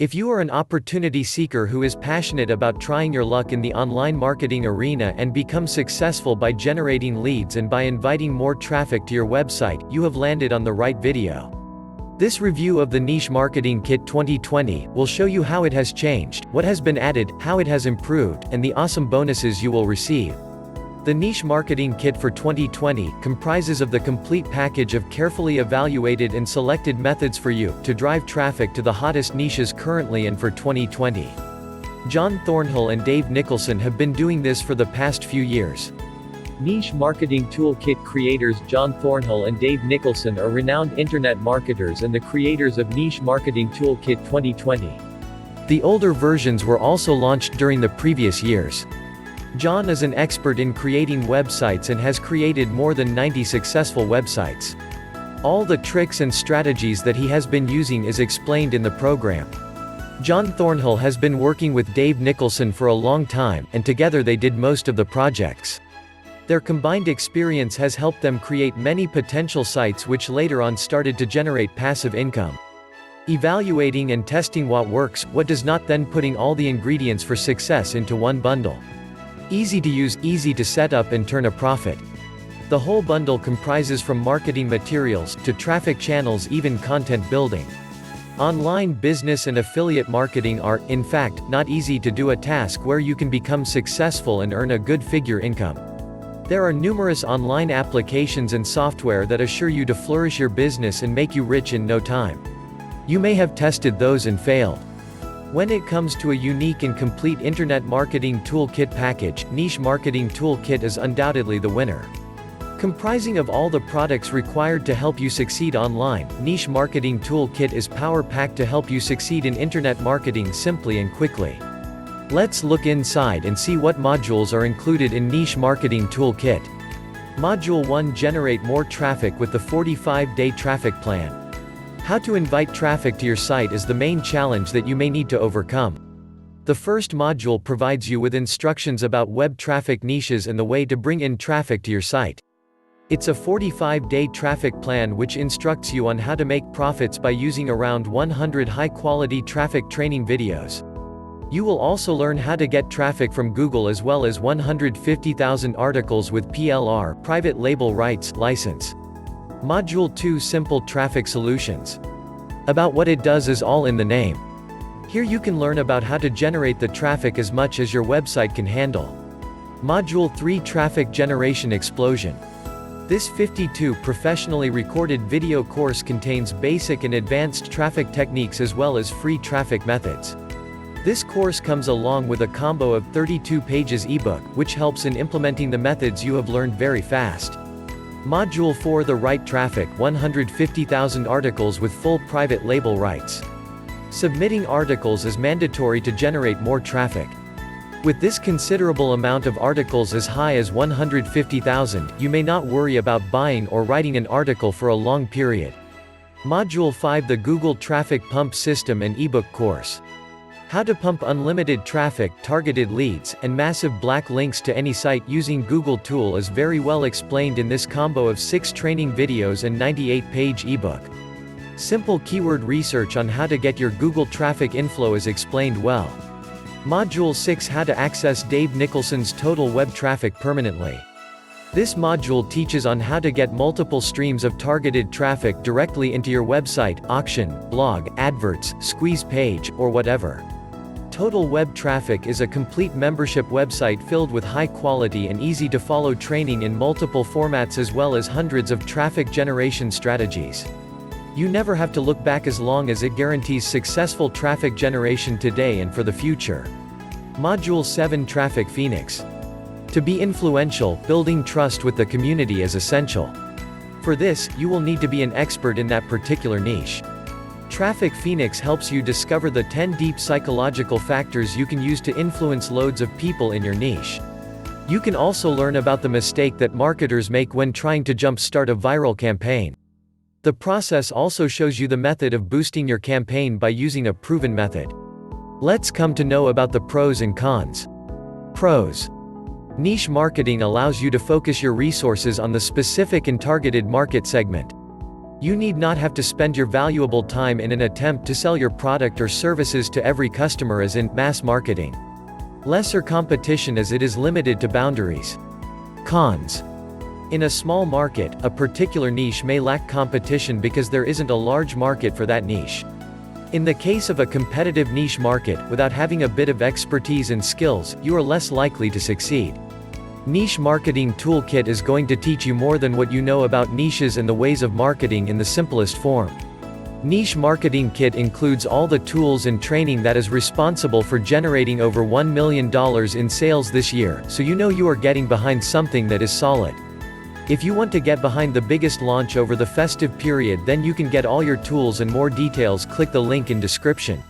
If you are an opportunity seeker who is passionate about trying your luck in the online marketing arena and become successful by generating leads and by inviting more traffic to your website, you have landed on the right video. This review of the Niche Marketing Kit 2020 will show you how it has changed, what has been added, how it has improved, and the awesome bonuses you will receive. The Niche Marketing Kit for 2020 comprises of the complete package of carefully evaluated and selected methods for you to drive traffic to the hottest niches currently and for 2020. John Thornhill and Dave Nicholson have been doing this for the past few years. Niche Marketing Toolkit creators John Thornhill and Dave Nicholson are renowned internet marketers and the creators of Niche Marketing Toolkit 2020. The older versions were also launched during the previous years. John is an expert in creating websites and has created more than 90 successful websites. All the tricks and strategies that he has been using is explained in the program. John Thornhill has been working with Dave Nicholson for a long time, and together they did most of the projects. Their combined experience has helped them create many potential sites which later on started to generate passive income. Evaluating and testing what works, what does not, then putting all the ingredients for success into one bundle. Easy to use, easy to set up and turn a profit. The whole bundle comprises from marketing materials, to traffic channels, even content building. Online business and affiliate marketing are, in fact, not easy to do, a task where you can become successful and earn a good figure income. There are numerous online applications and software that assure you to flourish your business and make you rich in no time. You may have tested those and failed. When it comes to a unique and complete Internet Marketing Toolkit package, Niche Marketing Toolkit is undoubtedly the winner. Comprising of all the products required to help you succeed online, Niche Marketing Toolkit is power-packed to help you succeed in internet marketing simply and quickly. Let's look inside and see what modules are included in Niche Marketing Toolkit. Module 1: Generate more traffic with the 45-day traffic plan. How to invite traffic to your site is the main challenge that you may need to overcome. The first module provides you with instructions about web traffic niches and the way to bring in traffic to your site. It's a 45-day traffic plan which instructs you on how to make profits by using around 100 high-quality traffic training videos. You will also learn how to get traffic from Google as well as 150,000 articles with PLR private label rights license. Module 2: Simple Traffic Solutions. About what it does is all in the name. Here you can learn about how to generate the traffic as much as your website can handle. Module 3: Traffic Generation Explosion. This 52 professionally recorded video course contains basic and advanced traffic techniques as well as free traffic methods. This course comes along with a combo of 32 pages ebook, which helps in implementing the methods you have learned very fast. Module 4: The Right Traffic, 150,000 articles with full private label rights. Submitting articles is mandatory to generate more traffic. With this considerable amount of articles as high as 150,000, you may not worry about buying or writing an article for a long period. Module 5: The Google Traffic Pump System and ebook course. How to pump unlimited traffic, targeted leads, and massive black links to any site using Google tool is very well explained in this combo of 6 training videos and 98-page ebook. Simple keyword research on how to get your Google traffic inflow is explained well. Module 6: How to access Dave Nicholson's total web traffic permanently. This module teaches on how to get multiple streams of targeted traffic directly into your website, auction, blog, adverts, squeeze page, or whatever. Total Web Traffic is a complete membership website filled with high-quality and easy-to-follow training in multiple formats as well as hundreds of traffic generation strategies. You never have to look back as long as it guarantees successful traffic generation today and for the future. Module 7: Traffic Phoenix. To be influential, building trust with the community is essential. For this, you will need to be an expert in that particular niche. Traffic Phoenix helps you discover the 10 deep psychological factors you can use to influence loads of people in your niche. You can also learn about the mistake that marketers make when trying to jumpstart a viral campaign. The process also shows you the method of boosting your campaign by using a proven method. Let's come to know about the pros and cons. Pros. Niche marketing allows you to focus your resources on the specific and targeted market segment. You need not have to spend your valuable time in an attempt to sell your product or services to every customer as in mass marketing. Lesser competition as it is limited to boundaries. Cons. In a small market, a particular niche may lack competition because there isn't a large market for that niche. In the case of a competitive niche market, without having a bit of expertise and skills, you are less likely to succeed. Niche Marketing Toolkit is going to teach you more than what you know about niches and the ways of marketing in the simplest form. Niche Marketing Kit includes all the tools and training that is responsible for generating over $1 million in sales this year, so you know you are getting behind something that is solid. If you want to get behind the biggest launch over the festive period, then you can get all your tools and more details. Click the link in description.